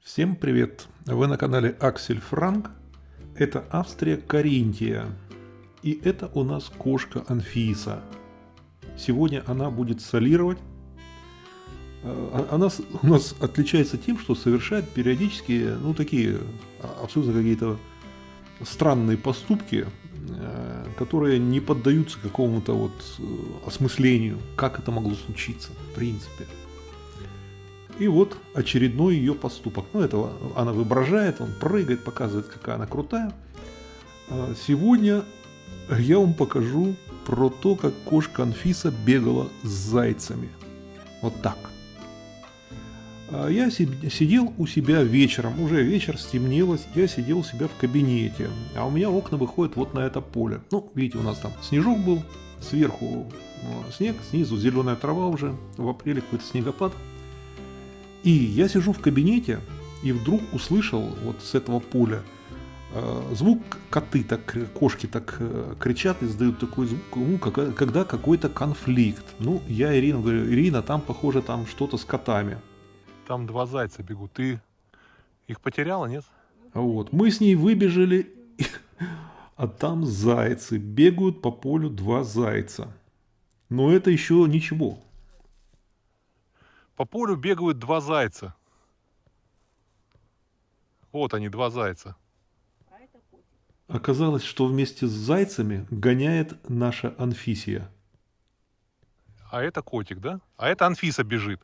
Всем привет! Вы на канале Аксель Франк. Это Австрия, Каринтия. И это у нас кошка Анфиса. Сегодня она будет солировать. Она у нас отличается тем, что совершает периодически, такие абсолютно какие-то странные поступки, которые не поддаются какому-то осмыслению, как это могло случиться, в принципе. И вот очередной ее поступок. Это она воображает, он прыгает, показывает, какая она крутая. Сегодня я вам покажу про то, как кошка Анфиса бегала с зайцами. Вот так. Я сидел у себя вечером, уже вечер, стемнелось, я сидел у себя в кабинете, а у меня окна выходят вот на это поле. Видите, у нас там снежок был, сверху снег, снизу зеленая трава уже, в апреле какой-то снегопад. И я сижу в кабинете и вдруг услышал вот с этого поля звук, кошки так кричат, издают такой звук, когда какой-то конфликт. Я Ирине говорю: Ирина, там похоже там что-то с котами. Там два зайца бегут. Ты их потеряла, нет? Мы с ней выбежали, а там зайцы. Бегают по полю два зайца. Но это еще ничего. По полю бегают два зайца. Вот они, два зайца. Оказалось, что вместе с зайцами гоняет наша Анфисия. А это котик, да? А это Анфиса бежит.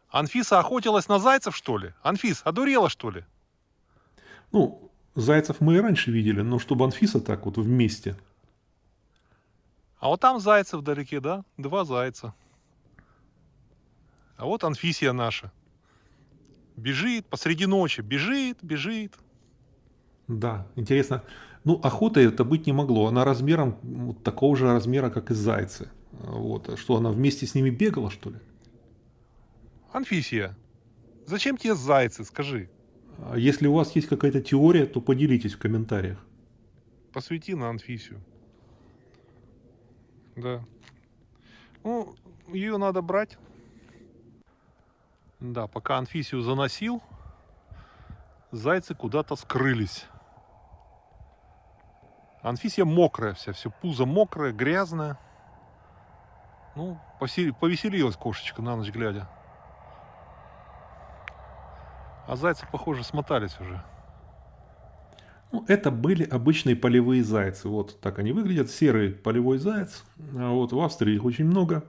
Анфиса охотилась на зайцев, что ли? Анфис, одурела, что ли? Зайцев мы и раньше видели, но чтобы Анфиса так вот вместе. А вот там зайцы вдалеке, да? Два зайца. А вот Анфисия наша. Бежит посреди ночи. Бежит. Да, интересно. Охота это быть не могло. Она размером такого же размера, как и зайцы. Что, она вместе с ними бегала, что ли? Анфисия, зачем тебе зайцы, скажи? Если у вас есть какая-то теория, то поделитесь в комментариях. Посвети на Анфисию. Да. Ее надо брать. Да, пока Анфисию заносил, зайцы куда-то скрылись. Анфисия мокрая вся, все пузо мокрое, грязное. Повеселилась кошечка на ночь глядя. А зайцы, похоже, смотались уже. Это были обычные полевые зайцы. Вот так они выглядят. Серый полевой заяц. В Австрии их очень много.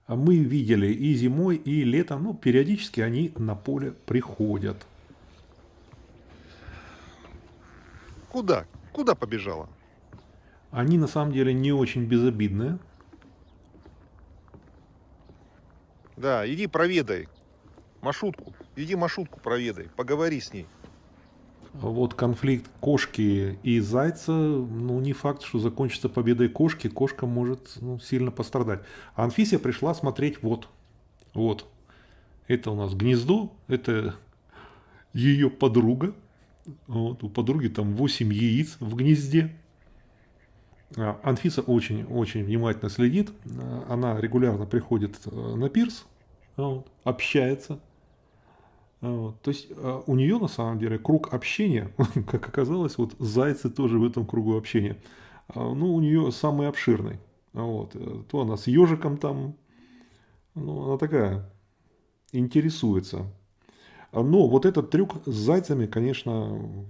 Мы видели и зимой, и летом. Периодически они на поле приходят. Куда? Куда побежала? Они на самом деле не очень безобидные. Да, иди проведай Машутку. Иди Машутку проведай, поговори с ней. Конфликт кошки и зайца, не факт, что закончится победой кошки. Кошка может сильно пострадать. А Анфисия пришла смотреть вот. Это у нас гнездо, это ее подруга. У подруги там 8 яиц в гнезде. Анфиса очень внимательно следит. Она регулярно приходит на пирс, общается. То есть у нее на самом деле круг общения, как оказалось, зайцы тоже в этом кругу общения. У нее самый обширный. То она с ежиком там, она такая, интересуется. Но вот этот трюк с зайцами, конечно,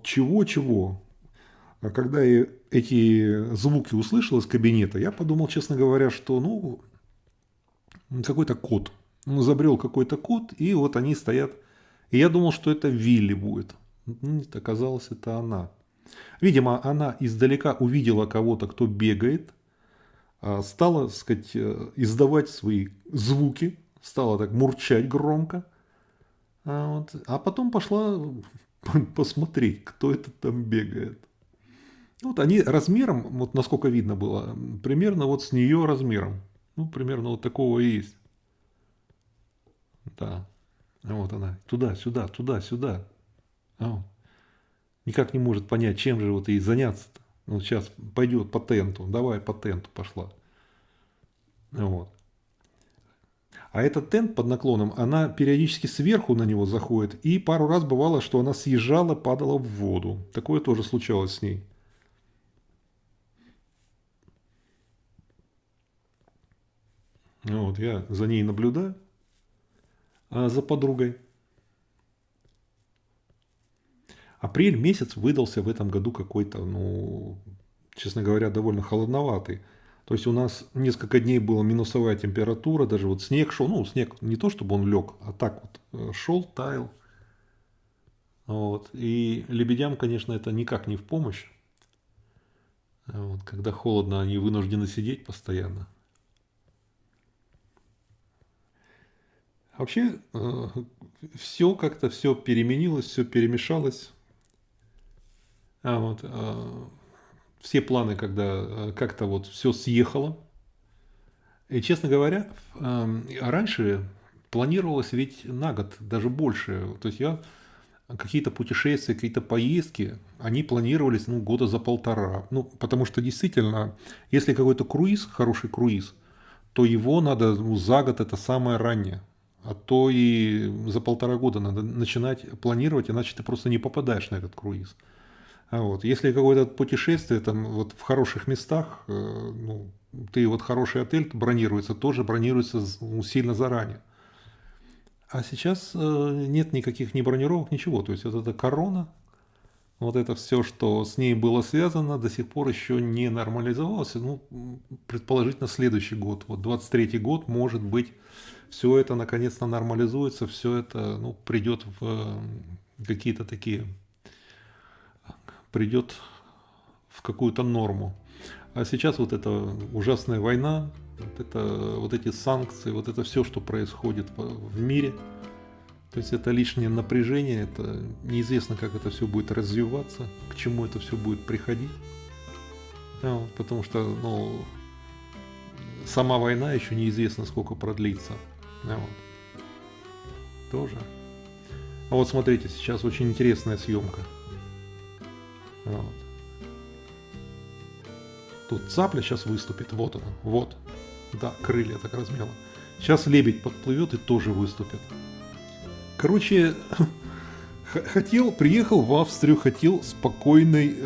чего-чего. А когда я эти звуки услышал из кабинета, я подумал, честно говоря, что какой-то кот. Забрел какой-то кот, и они стоят. И я думал, что это Вилли будет. Нет, оказалось, это она. Видимо, она издалека увидела кого-то, кто бегает, стала, так сказать, издавать свои звуки, стала так мурчать громко, а потом пошла посмотреть, кто это там бегает. Они размером, насколько видно было, примерно с нее размером. Примерно такого и есть. Да. Она. Туда-сюда, туда-сюда. Никак не может понять, чем же ей заняться-то. Сейчас пойдет по тенту. Давай по тенту пошла. А этот тент под наклоном, она периодически сверху на него заходит. И пару раз бывало, что она съезжала, падала в воду. Такое тоже случалось с ней. Вот, я за ней наблюдаю, за подругой. Апрель месяц выдался в этом году какой-то, ну, честно говоря, довольно холодноватый. То есть у нас несколько дней была минусовая температура, даже вот снег шел, ну, снег не то, чтобы он лег, а так вот шел, таял. Вот. И лебедям, конечно, это никак не в помощь. Вот. Когда холодно, они вынуждены сидеть постоянно. Вообще, все как-то все переменилось, все перемешалось. Вот, все планы, когда как-то вот все съехало. И, честно говоря, раньше планировалось ведь на год, даже больше. То есть я какие-то путешествия, какие-то поездки, они планировались, ну, года за полтора. Ну, потому что действительно, если какой-то круиз, хороший круиз, то его надо, ну, за год, это самое раннее. А то и за полтора года надо начинать планировать, иначе ты просто не попадаешь на этот круиз. Вот. Если какое-то путешествие там вот в хороших местах, ну, ты вот хороший отель бронируется, тоже бронируется сильно заранее. А сейчас нет никаких ни бронировок, ничего. То есть вот эта корона, вот это все, что с ней было связано, до сих пор еще не нормализовалось. Ну, предположительно, следующий год, вот 23-й год, может быть, все это наконец-то нормализуется, все это, ну, придет в какие-то такие, придет в какую-то норму. А сейчас вот эта ужасная война, вот эти санкции, вот это все, что происходит в мире, то есть это лишнее напряжение, это неизвестно, как это все будет развиваться, к чему это все будет приходить. Вот, потому что, ну, сама война еще неизвестно, сколько продлится. Вот. Тоже. А вот смотрите, сейчас очень интересная съемка. Вот. Тут цапля сейчас выступит, вот она, вот. Да, крылья так размяла. Сейчас лебедь подплывет и тоже выступит. Короче, приехал в Австрию, хотел спокойной,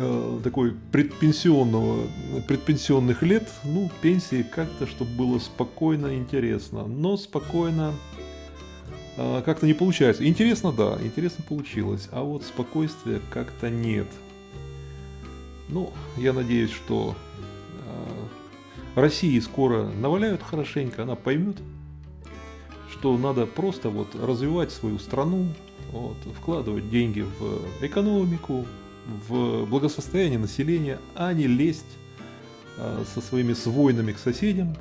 такой предпенсионных лет, ну, пенсии как-то, чтобы было спокойно, интересно. Но спокойно как-то не получается. Интересно, да, интересно получилось, а вот спокойствия как-то нет. Ну, я надеюсь, что России скоро наваляют хорошенько, она поймет, что надо просто вот развивать свою страну, вот, вкладывать деньги в экономику, в благосостояние населения, а не лезть со своими войнами к соседям,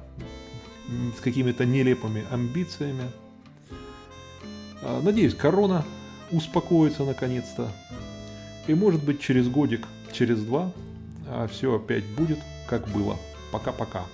с какими-то нелепыми амбициями. Надеюсь, корона успокоится наконец-то. И может быть через годик, через два все опять будет как было. Пока-пока.